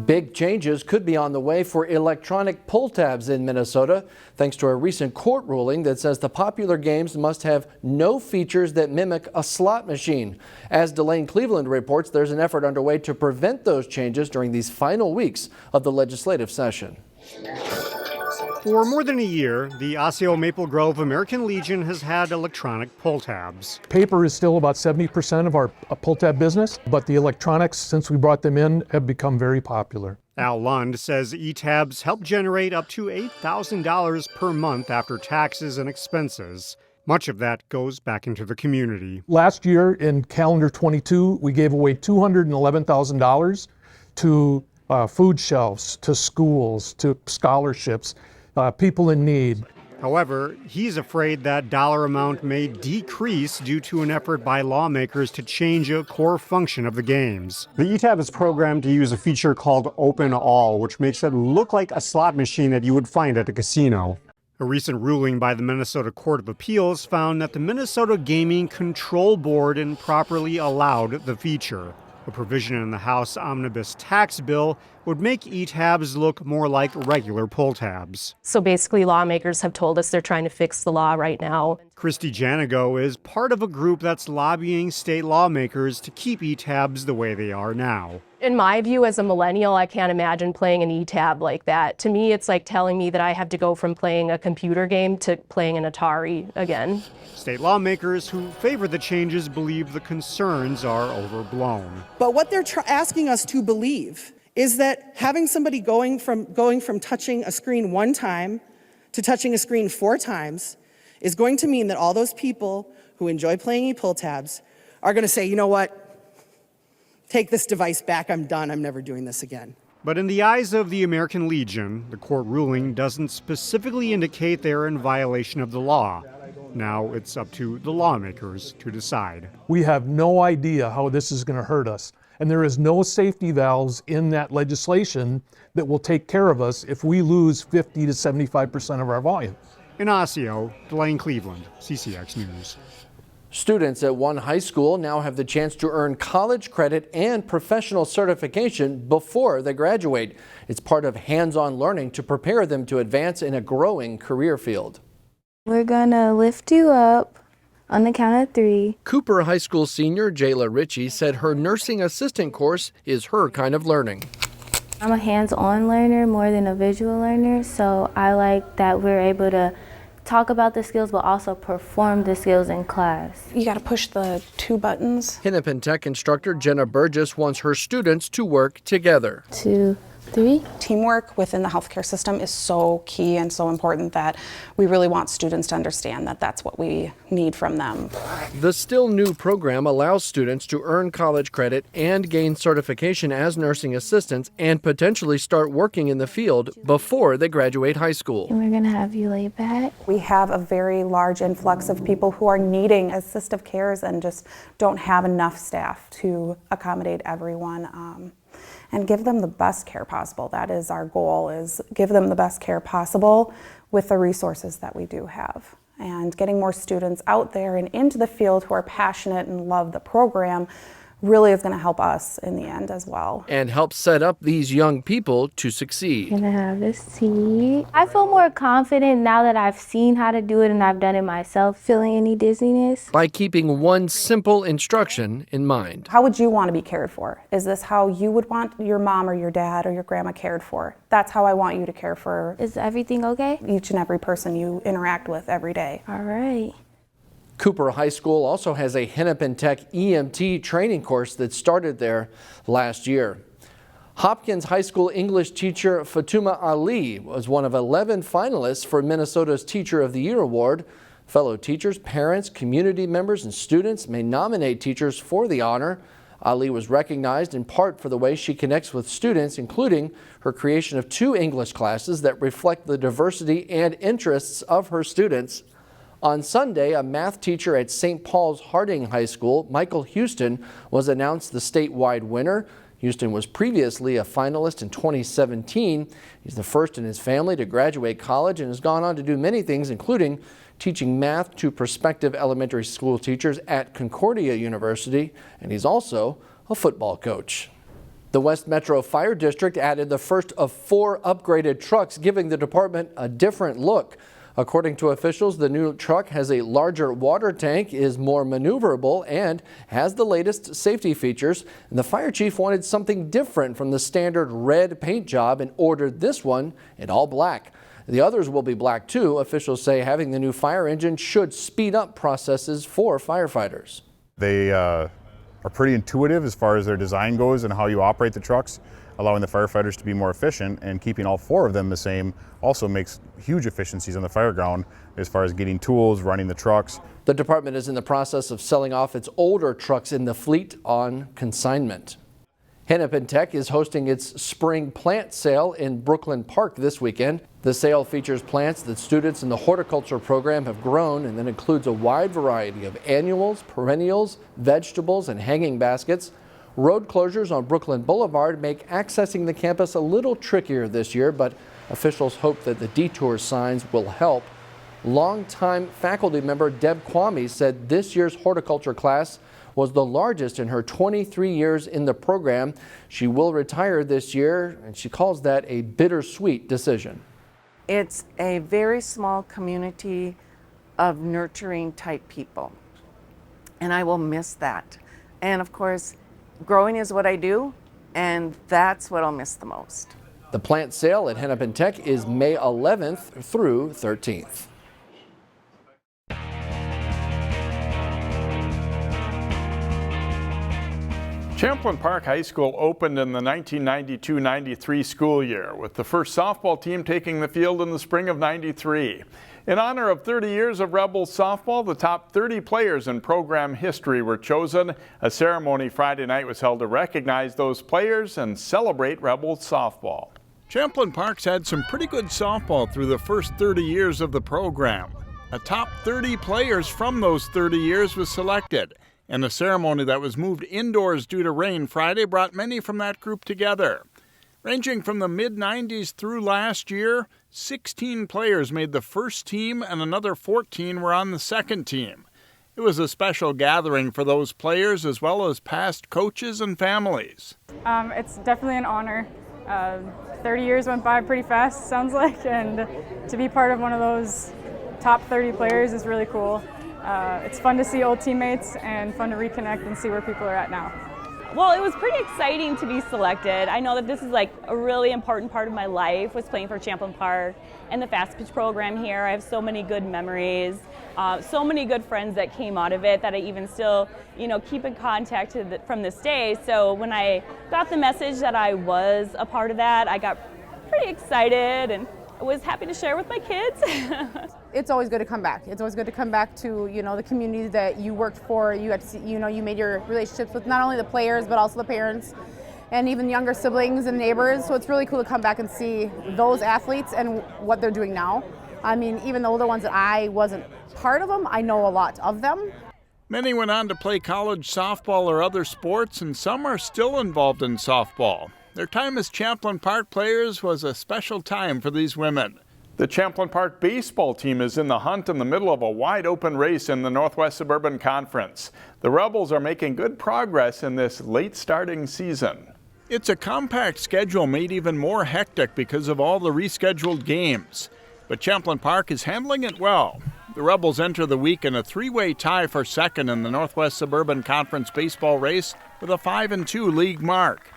Big changes could be on the way for electronic pull tabs in Minnesota, thanks to a recent court ruling that says the popular games must have no features that mimic a slot machine. As Delane Cleveland reports, there's an effort underway to prevent those changes during these final weeks of the legislative session. For more than a year, the Osseo Maple Grove American Legion has had electronic pull tabs. Paper is still about 70% of our pull tab business, but the electronics, since we brought them in, have become very popular. Al Lund says e-tabs help generate up to $8,000 per month after taxes and expenses. Much of that goes back into the community. Last year, in calendar 22, we gave away $211,000 to food shelves, to schools, to scholarships, people in need. However, he's afraid that dollar amount may decrease due to an effort by lawmakers to change a core function of the games. The e-tab is programmed to use a feature called Open All, which makes it look like a slot machine that you would find at a casino. A recent ruling by the Minnesota Court of Appeals found that the Minnesota Gaming Control Board improperly allowed the feature. A provision in the House Omnibus tax bill would make e-tabs look more like regular pull tabs. So basically, lawmakers have told us they're trying to fix the law right now. Christy Janigo is part of a group that's lobbying state lawmakers to keep e-tabs the way they are now. In my view, as a millennial, I can't imagine playing an e-tab like that. To me, it's like telling me that I have to go from playing a computer game to playing an Atari again. State lawmakers who favor the changes believe the concerns are overblown. But what they're asking us to believe is that having somebody going from touching a screen one time to touching a screen 4 times is going to mean that all those people who enjoy playing e-pull tabs are going to say, you know what? Take this device back, I'm done, I'm never doing this again. But in the eyes of the American Legion, the court ruling doesn't specifically indicate they're in violation of the law. Now it's up to the lawmakers to decide. We have no idea how this is going to hurt us, and there is no safety valves in that legislation that will take care of us if we lose 50 to 75% of our volume. In Osseo, Delane Cleveland, CCX News. Students at one high school now have the chance to earn college credit and professional certification before they graduate. It's part of hands-on learning to prepare them to advance in a growing career field. We're gonna lift you up on the count of 3. Cooper High School senior Jayla Ritchie said her nursing assistant course is her kind of learning. I'm a hands-on learner more than a visual learner, so I like that we're able to talk about the skills but also perform the skills in class. You got to push the 2 buttons. Hennepin Tech instructor Jenna Burgess wants her students to work together. 2, 3. Teamwork within the healthcare system is so key and so important that we really want students to understand that that's what we need from them. The still new program allows students to earn college credit and gain certification as nursing assistants and potentially start working in the field before they graduate high school. And we're going to have you lay back. We have a very large influx of people who are needing assistive cares and just don't have enough staff to accommodate everyone. And give them the best care possible. That is our goal, is give them the best care possible with the resources that we do have. And getting more students out there and into the field who are passionate and love the program really is going to help us in the end as well. And help set up these young people to succeed. Gonna have a seat. I feel more confident now that I've seen how to do it and I've done it myself. Feeling any dizziness? By keeping one simple instruction in mind. How would you want to be cared for? Is this how you would want your mom or your dad or your grandma cared for? That's how I want you to care for. Is everything okay? Each and every person you interact with every day. All right. Cooper High School also has a Hennepin Tech EMT training course that started there last year. Hopkins High School English teacher Fatuma Ali was one of 11 finalists for Minnesota's Teacher of the Year award. Fellow teachers, parents, community members, and students may nominate teachers for the honor. Ali was recognized in part for the way she connects with students, including her creation of 2 English classes that reflect the diversity and interests of her students. On Sunday, a math teacher at St. Paul's Harding High School, Michael Houston, was announced the statewide winner. Houston was previously a finalist in 2017. He's the first in his family to graduate college and has gone on to do many things, including teaching math to prospective elementary school teachers at Concordia University, and he's also a football coach. The West Metro Fire District added the first of 4 upgraded trucks, giving the department a different look. According to officials, the new truck has a larger water tank, is more maneuverable, and has the latest safety features. And the fire chief wanted something different from the standard red paint job and ordered this one in all black. The others will be black too. Officials say having the new fire engine should speed up processes for firefighters. They are pretty intuitive as far as their design goes and how you operate the trucks, allowing the firefighters to be more efficient, and keeping all 4 of them the same also makes huge efficiencies on the fire ground as far as getting tools, running the trucks. The department is in the process of selling off its older trucks in the fleet on consignment. Hennepin Tech is hosting its spring plant sale in Brooklyn Park this weekend. The sale features plants that students in the horticulture program have grown and then includes a wide variety of annuals, perennials, vegetables, and hanging baskets. Road closures on Brooklyn Boulevard make accessing the campus a little trickier this year, but officials hope that the detour signs will help. Longtime faculty member Deb Kwame said this year's horticulture class was the largest in her 23 years in the program. She will retire this year, and she calls that a bittersweet decision. It's a very small community of nurturing type people, and I will miss that. And of course, growing is what I do, and that's what I'll miss the most. The plant sale at Hennepin Tech is May 11th through 13th. Champlin Park High School opened in the 1992-93 school year, with the first softball team taking the field in the spring of '93. In honor of 30 years of Rebels softball, the top 30 players in program history were chosen. A ceremony Friday night was held to recognize those players and celebrate Rebels softball. Champlin Park's had some pretty good softball through the first 30 years of the program. A top 30 players from those 30 years was selected, and a ceremony that was moved indoors due to rain Friday brought many from that group together. Ranging from the mid-90s through last year, 16 players made the first team and another 14 were on the second team. It was a special gathering for those players as well as past coaches and families. It's definitely an honor. 30 years went by pretty fast, sounds like, and to be part of one of those top 30 players is really cool. It's fun to see old teammates and fun to reconnect and see where people are at now. Well, it was pretty exciting to be selected. I know that this is like a really important part of my life, was playing for Champlin Park and the fast pitch program here. I have so many good memories, so many good friends that came out of it that I even still, keep in contact from this day. So when I got the message that I was a part of that, I got pretty excited and I was happy to share with my kids. It's always good to come back. It's always good to come back to, the community that you worked for. You got to see, you made your relationships with not only the players, but also the parents and even younger siblings and neighbors. So it's really cool to come back and see those athletes and what they're doing now. I mean, even the older ones that I wasn't part of them, I know a lot of them. Many went on to play college softball or other sports, and some are still involved in softball. Their time as Champlin Park players was a special time for these women. The Champlin Park baseball team is in the hunt in the middle of a wide-open race in the Northwest Suburban Conference. The Rebels are making good progress in this late-starting season. It's a compact schedule made even more hectic because of all the rescheduled games. But Champlin Park is handling it well. The Rebels enter the week in a 3-way tie for second in the Northwest Suburban Conference baseball race with a 5-2 league mark.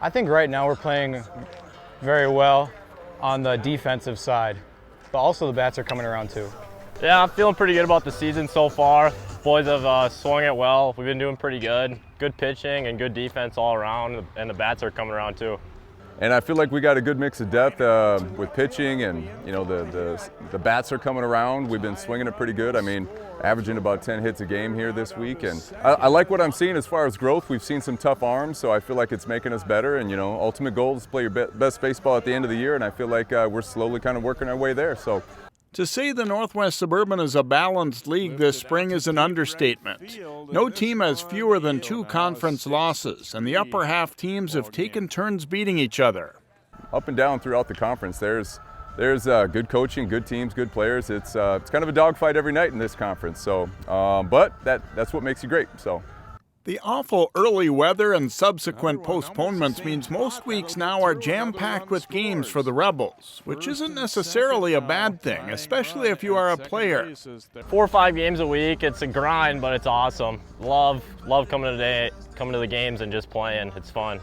I think right now we're playing very well on the defensive side, but also the bats are coming around too. Yeah, I'm feeling pretty good about the season so far. Boys have swung it well. We've been doing pretty good. Good pitching and good defense all around, and the bats are coming around too. And I feel like we got a good mix of depth with pitching, and the bats are coming around. We've been swinging it pretty good. I mean, averaging about 10 hits a game here this week, and I like what I'm seeing as far as growth. We've seen some tough arms, so I feel like it's making us better. And ultimate goal is to play your best baseball at the end of the year, and I feel like we're slowly kind of working our way there. So. To say the Northwest Suburban is a balanced league this spring is an understatement. No team has fewer than 2 conference losses, and the upper half teams have taken turns beating each other. Up and down throughout the conference, there's good coaching, good teams, good players. It's kind of a dogfight every night in this conference. So, but that's what makes you great. So. The awful early weather and subsequent postponements means most weeks now are jam-packed with games for the Rebels, which isn't necessarily a bad thing, especially if you are a player. 4 or 5 games a week. It's a grind, but it's awesome. Love coming to the games and just playing. It's fun.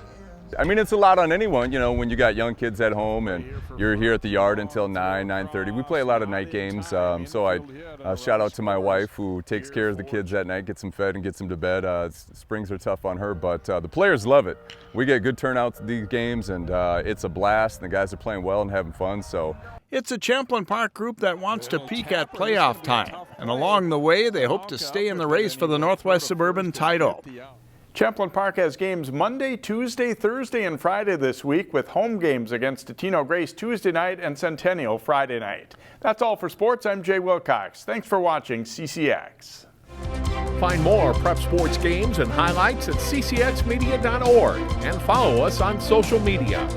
I mean, it's a lot on anyone, you know, when you got young kids at home and you're here at the yard until 9:30. We play a lot of night games, so I shout out to my wife who takes care of the kids at night, gets them fed and gets them to bed. Springs are tough on her, but the players love it. We get good turnouts at these games, and it's a blast, and the guys are playing well and having fun. So it's a Champlin Park group that wants to peak at playoff time, and along the way, they hope to stay in the race for the Northwest Suburban title. Champlin Park has games Monday, Tuesday, Thursday, and Friday this week, with home games against Totino Grace Tuesday night and Centennial Friday night. That's all for sports. I'm Jay Wilcox. Thanks for watching CCX. Find more prep sports games and highlights at ccxmedia.org and follow us on social media.